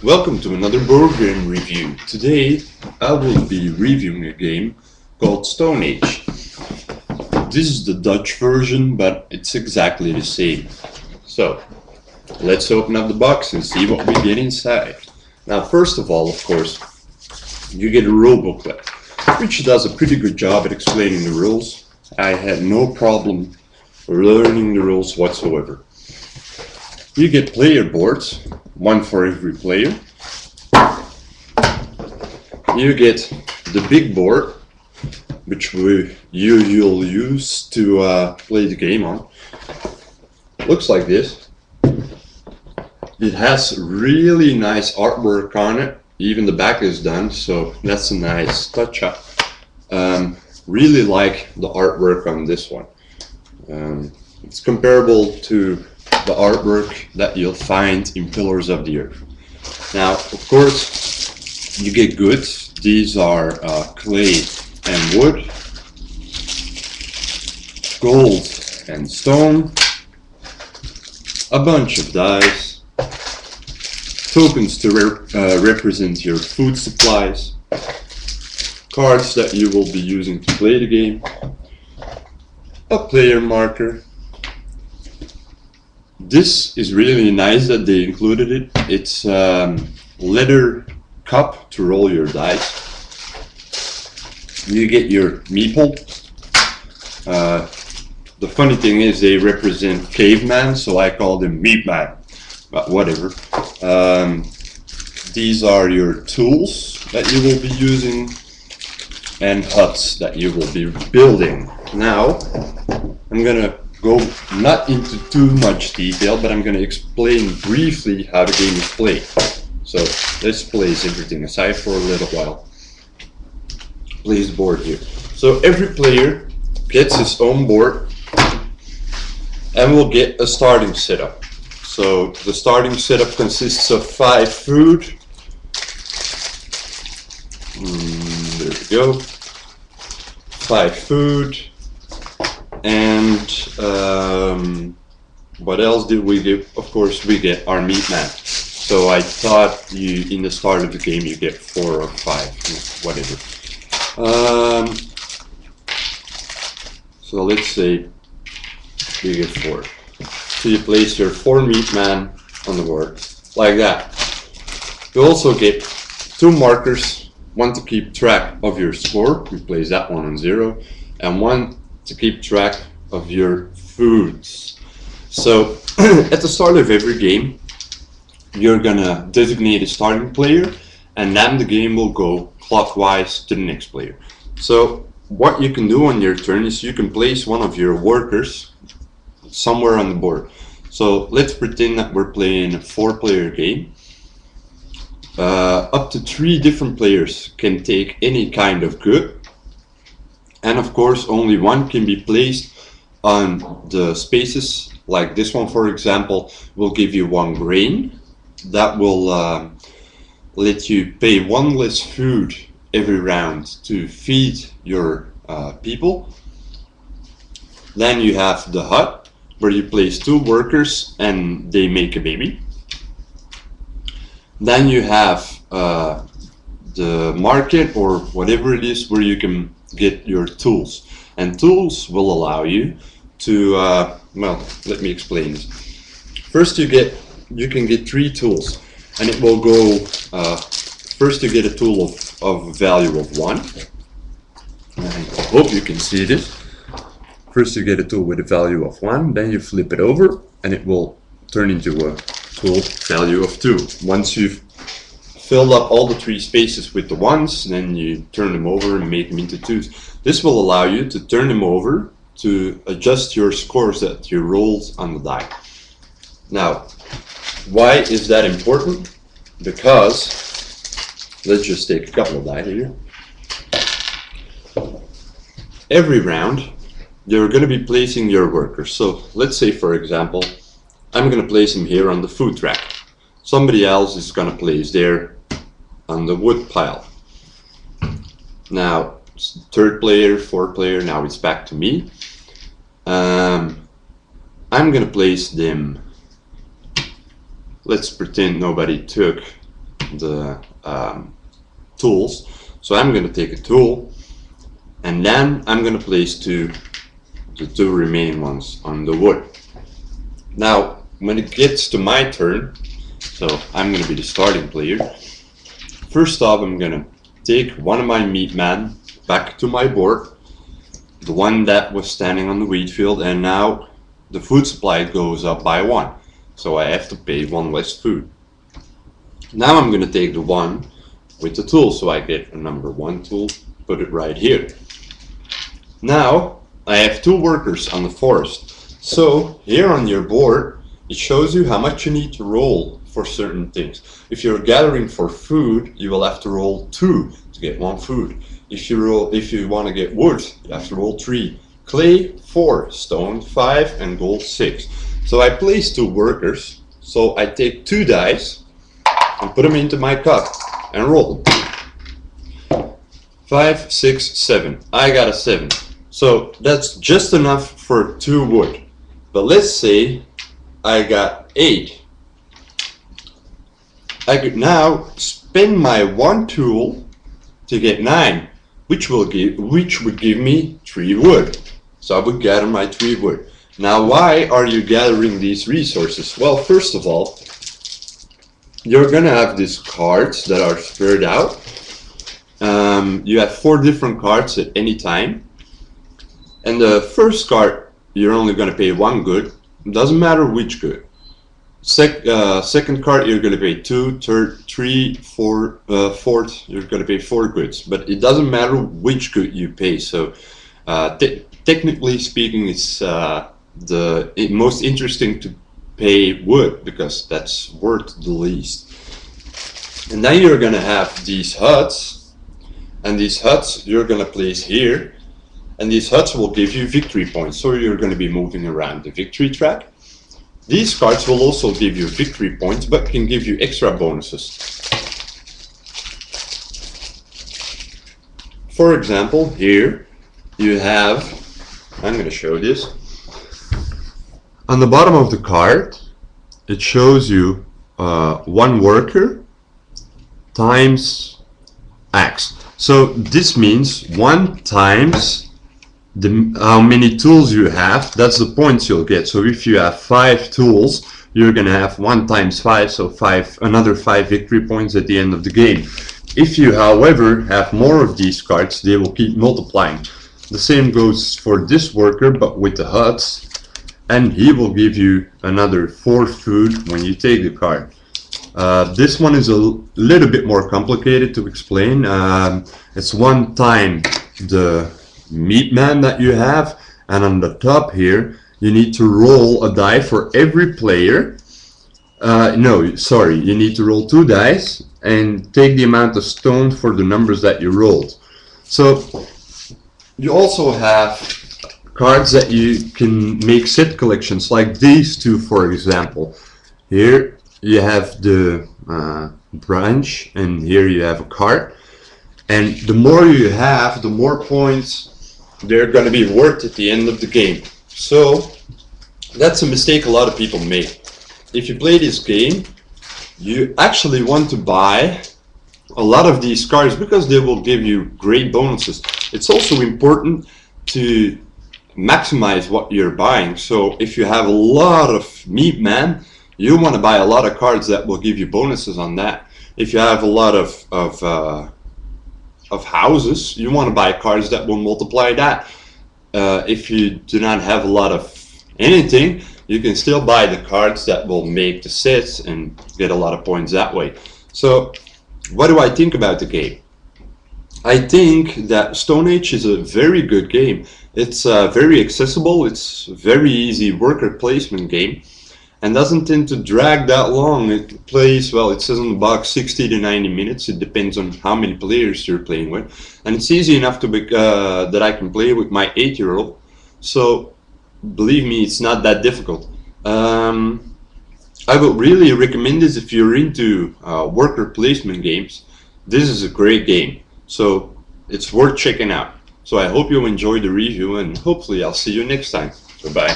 Welcome to another board game review. Today I will be reviewing a game called Stone Age. This is the Dutch version, but it's exactly the same. So let's open up the box and see what we get inside. Now first of all, of course, you get a rule booklet, which does a pretty good job at explaining the rules. I had no problem learning the rules whatsoever. You get player boards, one for every player. You get the big board, which you'll use to play the game on. Looks like this. It has really nice artwork on it. Even the back is done, so that's a nice touch up. Really like the artwork on this one. It's comparable to the artwork that you'll find in Pillars of the Earth. Now, of course, you get goods. These are clay and wood, gold and stone, a bunch of dice, tokens to represent your food supplies, cards that you will be using to play the game, a player marker. This is really nice that they included it. It's leather cup to roll your dice. You get your meeple. The funny thing is they represent caveman, so I call them meatman, but whatever. These are your tools that you will be using and huts that you will be building. Now I'm gonna go not into too much detail, but I'm going to explain briefly how the game is played. So let's place everything aside for a little while. Place the board here. So every player gets his own board and will get a starting setup. So the starting setup consists of 5 food. There we go. 5 food. And what else did we get? Of course, we get our meat man. So I thought in the start of the game you get 4 or 5, whatever. So let's say you get 4. So you place your 4 meat man on the board like that. You also get 2 markers, one to keep track of your score. We place that one on 0, and one to keep track of your foods. So at the start of every game you're gonna designate a starting player, and then the game will go clockwise to the next player. So what you can do on your turn is you can place one of your workers somewhere on the board. So let's pretend that we're playing a 4-player game. Up to 3 different players can take any kind of good. And of course, only one can be placed on the spaces, like this one, for example, will give you 1 grain. That will let you pay 1 less food every round to feed your people. Then you have the hut, where you place 2 workers and they make a baby. Then you have the market, or whatever it is, where you can get your tools, and tools will allow you to well, let me explain this. First you can get 3 tools, and it will go first you get a tool of value of 1. I hope you can see this. First you get a tool with a value of 1, then you flip it over and it will turn into a tool value of 2. Once you've filled up all the 3 spaces with the 1s, then you turn them over and make them into 2s. This will allow you to turn them over to adjust your scores that you rolled on the die. Now, why is that important? Because, let's just take a couple of die here. Every round, you're going to be placing your workers. So let's say, for example, I'm going to place them here on the food track. Somebody else is going to place there on the wood pile. Now, 3rd player, 4th player, now it's back to me. I'm going to place them, let's pretend nobody took the tools. So I'm going to take a tool, and then I'm going to place the two remaining ones on the wood. Now, when it gets to my turn, so I'm going to be the starting player. First off, I'm going to take one of my meat men back to my board, the one that was standing on the wheat field, and now the food supply goes up by 1. So I have to pay 1 less food. Now I'm going to take the one with the tool, so I get a number 1 tool, put it right here. Now I have 2 workers on the forest. So here on your board, it shows you how much you need to roll for certain things. If you're gathering for food, you will have to roll 2 to get 1 food. If you want to get wood, you have to roll 3. Clay 4, stone 5, and gold 6. So I place 2 workers. So I take 2 dice and put them into my cup and roll them. 5, 6, 7. I got a 7. So that's just enough for 2 wood. But let's say I got 8. I could now spend my 1 tool to get 9, which would give me 3 wood. So I would gather my 3 wood. Now, why are you gathering these resources? Well, first of all, you're gonna have these cards that are spread out. You have 4 different cards at any time, and the first card you're only gonna pay 1 good. It doesn't matter which good. Second card you're gonna pay 2, third 3, 4, fourth you're gonna pay 4 goods. But it doesn't matter which good you pay. So technically speaking, it's the most interesting to pay wood because that's worth the least. And then you're gonna have these huts, and these huts you're gonna place here, and these huts will give you victory points. So you're gonna be moving around the victory track. These cards will also give you victory points, but can give you extra bonuses. For example, here you have, I'm going to show this. On the bottom of the card, it shows you 1 worker times X. So this means 1 times how many tools you have, that's the points you'll get. So if you have 5 tools, you're gonna have 1 times 5, so another 5 victory points at the end of the game. If you, however, have more of these cards, they will keep multiplying. The same goes for this worker, but with the huts, and he will give you another 4 food when you take the card. This one is a little bit more complicated to explain. It's 1 time the meat man that you have, and on the top here you need to roll a die for every player. You need to roll 2 dice and take the amount of stone for the numbers that you rolled. So you also have cards that you can make set collections, like these 2 for example. Here you have the branch, and here you have a card, and the more you have, the more points they're going to be worth at the end of the game. So that's a mistake a lot of people make. If you play this game, you actually want to buy a lot of these cards because they will give you great bonuses. It's also important to maximize what you're buying. So if you have a lot of meat man, you want to buy a lot of cards that will give you bonuses on that. If you have a lot of houses, you want to buy cards that will multiply that. If you do not have a lot of anything, you can still buy the cards that will make the sets and get a lot of points that way. So what do I think about the game? I think that Stone Age is a very good game. It's very accessible, it's a very easy worker placement game, and doesn't tend to drag that long. It plays, well, it says on the box 60 to 90 minutes. It depends on how many players you're playing with, and it's easy enough to that I can play with my 8-year-old. So believe me, it's not that difficult. I would really recommend this if you're into worker placement games. This is a great game, so it's worth checking out. So I hope you enjoyed the review, and hopefully I'll see you next time. Goodbye.